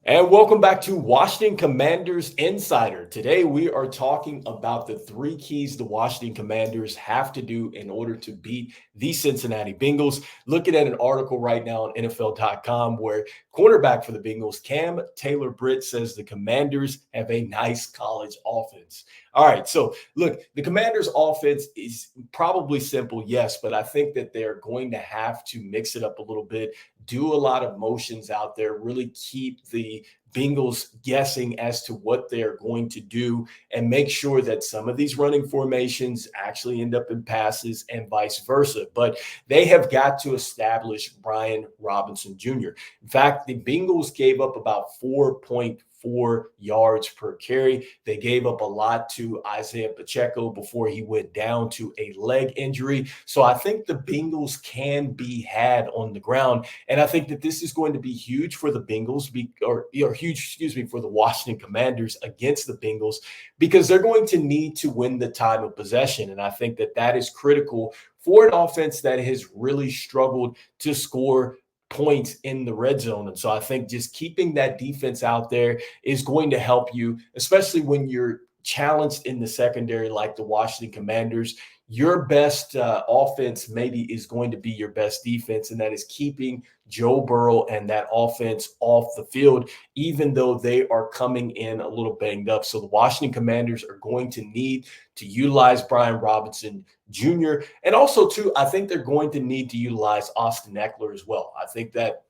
And welcome back to Washington Commanders Insider. Today we are talking about the three keys the Washington Commanders have to do in order to beat the Cincinnati Bengals. Looking at an article right now on NFL.com where cornerback for the Bengals, Cam Taylor-Britt, says the Commanders have a nice college offense. All right, so look, the Commanders' offense is probably simple, yes, but I think that they're going to have to mix it up a little bit, do a lot of motions out there, really keep the Bengals guessing as to what they're going to do and make sure that some of these running formations actually end up in passes and vice versa. But they have got to establish Brian Robinson Jr. In fact, the Bengals gave up about 4.4 yards per carry. They gave up a lot to Isaiah Pacheco before he went down to a leg injury. So I think the Bengals can be had on the ground. And I think that this is going to be huge for the Bengals, huge, for the Washington Commanders against the Bengals, because they're going to need to win the time of possession. And I think that that is critical for an offense that has really struggled to score points in the red zone. And so I think just keeping that defense out there is going to help you, especially when you're challenged in the secondary like the Washington Commanders. Your best offense maybe is going to be your best defense, and that is keeping Joe Burrow and that offense off the field, even though they are coming in a little banged up. So the Washington Commanders are going to need to utilize Brian Robinson Jr. And also, too, I think they're going to need to utilize Austin Eckler as well. I think that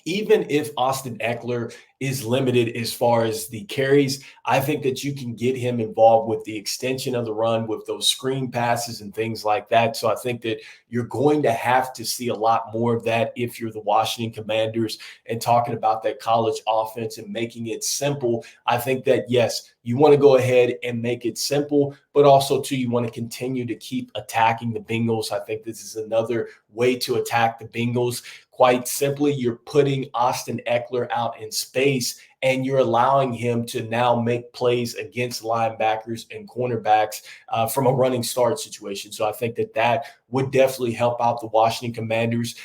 even if Austin Eckler is limited as far as the carries, I think that you can get him involved with the extension of the run, with those screen passes and things like that. So I think that you're going to have to see a lot more of that if you're the Washington Commanders. And talking about that college offense and making it simple, I think that, yes, you want to go ahead and make it simple, but also, too, you want to continue to keep attacking the Bengals. I think this is another way to attack the Bengals. Quite simply, you're putting Austin Eckler out in space, and you're allowing him to now make plays against linebackers and cornerbacks from a running start situation. So I think that that would definitely help out the Washington Commanders.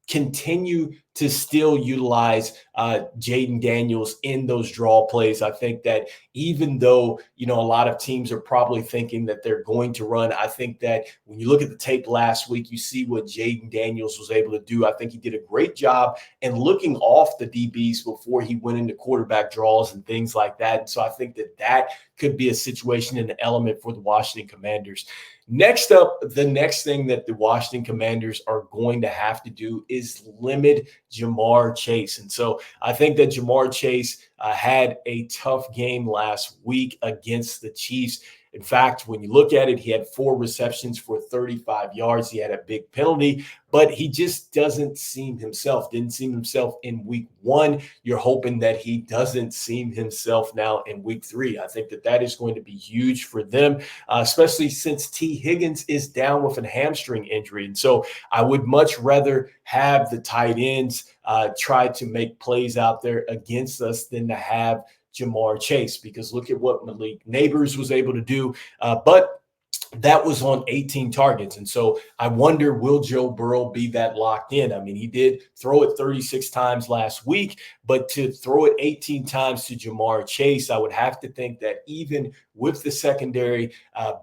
Continue to still utilize Jaden Daniels in those draw plays. I think that even though, a lot of teams are probably thinking that they're going to run, I think that when you look at the tape last week, you see what Jaden Daniels was able to do. I think he did a great job in looking off the DBs before he went into quarterback draws and things like that. And so I think that that could be a situation and an element for the Washington Commanders. Next up, the next thing that the Washington Commanders are going to have to do is limit Jamar Chase. And so I think that Jamar Chase had a tough game last week against the Chiefs. In fact, when you look at it, he had 4 receptions for 35 yards. He had a big penalty, but he just didn't seem himself in week 1. You're hoping that he doesn't seem himself now in week 3. I think that that is going to be huge for them, especially since T. Higgins is down with a hamstring injury. And so I would much rather have the tight ends try to make plays out there against us than to have Jamar Chase, because look at what Malik Neighbors was able to do. But that was on 18 targets. And so I wonder, will Joe Burrow be that locked in? I mean, he did throw it 36 times last week, but to throw it 18 times to Jamar Chase, I would have to think that even with the secondary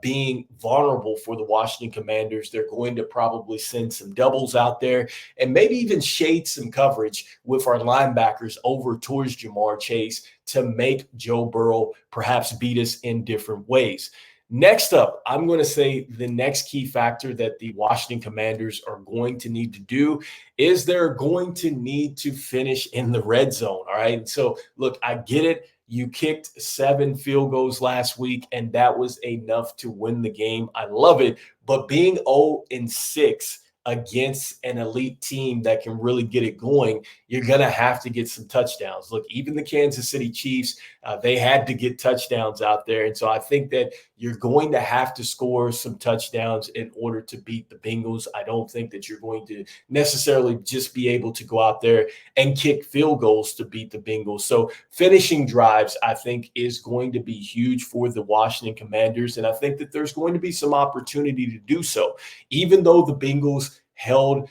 being vulnerable for the Washington Commanders, they're going to probably send some doubles out there and maybe even shade some coverage with our linebackers over towards Jamar Chase to make Joe Burrow perhaps beat us in different ways. Next up, I'm going to say the next key factor that the Washington Commanders are going to need to do is they're going to need to finish in the red zone. All right. So, look, I get it. You kicked 7 field goals last week, and that was enough to win the game. I love it. But being 0-6 against an elite team that can really get it going, you're going to have to get some touchdowns. Look, even the Kansas City Chiefs, they had to get touchdowns out there. And so I think that you're going to have to score some touchdowns in order to beat the Bengals. I don't think that you're going to necessarily just be able to go out there and kick field goals to beat the Bengals. So finishing drives, I think, is going to be huge for the Washington Commanders. And I think that there's going to be some opportunity to do so. Even though the Bengals held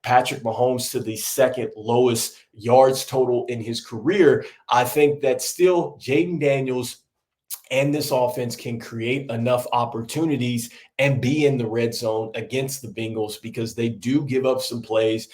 Patrick Mahomes to the second lowest yards total in his career, I think that still Jaden Daniels and this offense can create enough opportunities and be in the red zone against the Bengals because they do give up some plays.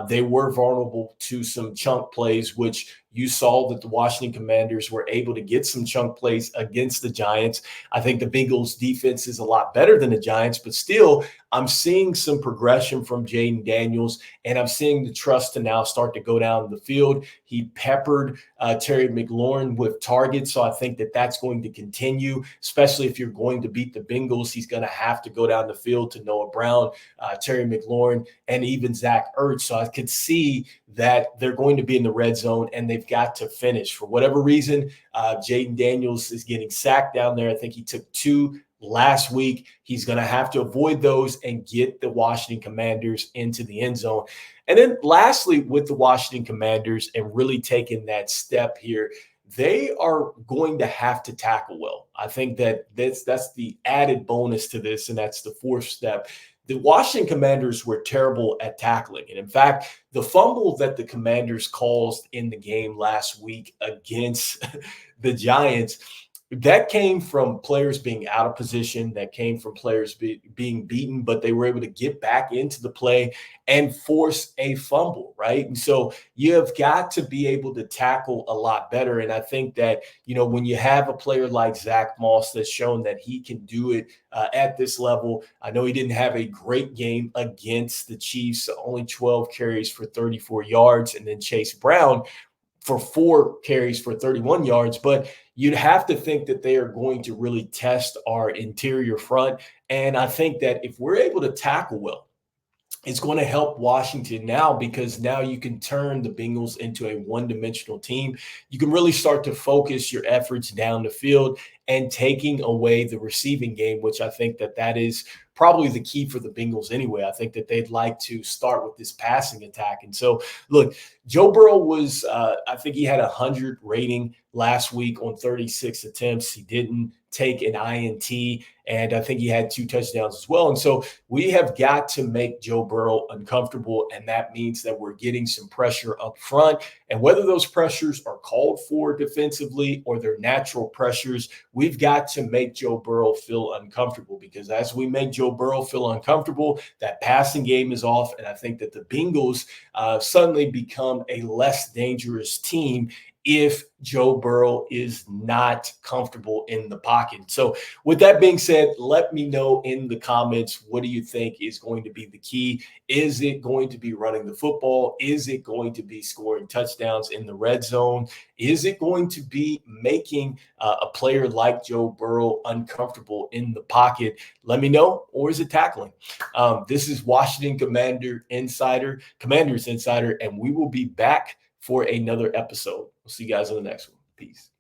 They were vulnerable to some chunk plays, which you saw that the Washington Commanders were able to get some chunk plays against the Giants. I think the Bengals defense is a lot better than the Giants, but still, I'm seeing some progression from Jaden Daniels, and I'm seeing the trust to now start to go down the field. He peppered Terry McLaurin with targets, so I think that that's going to continue, especially if you're going to beat the Bengals. He's going to have to go down the field to Noah Brown, Terry McLaurin, and even Zach Ertz. So I could see that they're going to be in the red zone and they've got to finish. For whatever reason, Jaden Daniels is getting sacked down there. I think he took 2 last week. He's going to have to avoid those and get the Washington Commanders into the end zone. And then lastly, with the Washington Commanders and really taking that step here, they are going to have to tackle well. I think that that's the added bonus to this, and that's the fourth step. The Washington Commanders were terrible at tackling. And in fact, the fumble that the Commanders caused in the game last week against the Giants, that came from players being out of position, that came from players being beaten, but they were able to get back into the play and force a fumble, right? And so you have got to be able to tackle a lot better. And I think that, when you have a player like Zach Moss that's shown that he can do it at this level, I know he didn't have a great game against the Chiefs, only 12 carries for 34 yards, and then Chase Brown for 4 carries for 31 yards, but you'd have to think that they are going to really test our interior front. And I think that if we're able to tackle well, it's going to help Washington now because now you can turn the Bengals into a one-dimensional team. You can really start to focus your efforts down the field and taking away the receiving game, which I think that is probably the key for the Bengals anyway. I think that they'd like to start with this passing attack. And so, look, Joe Burrow was, I think he had a 100 rating last week on 36 attempts. He didn't take an INT, and I think he had 2 touchdowns as well. And so we have got to make Joe Burrow uncomfortable, and that means that we're getting some pressure up front. And whether those pressures are called for defensively or they're natural pressures, we've got to make Joe Burrow feel uncomfortable, because as we make Joe Burrow feel uncomfortable, that passing game is off. And I think that the Bengals suddenly become a less dangerous team if Joe Burrow is not comfortable in the pocket. So with that being said, let me know in the comments, what do you think is going to be the key? Is it going to be running the football? Is it going to be scoring touchdowns in the red zone? Is it going to be making a player like Joe Burrow uncomfortable in the pocket? Let me know. Or is it tackling? This is Washington Commanders Insider, and we will be back for another episode. We'll see you guys on the next one. Peace.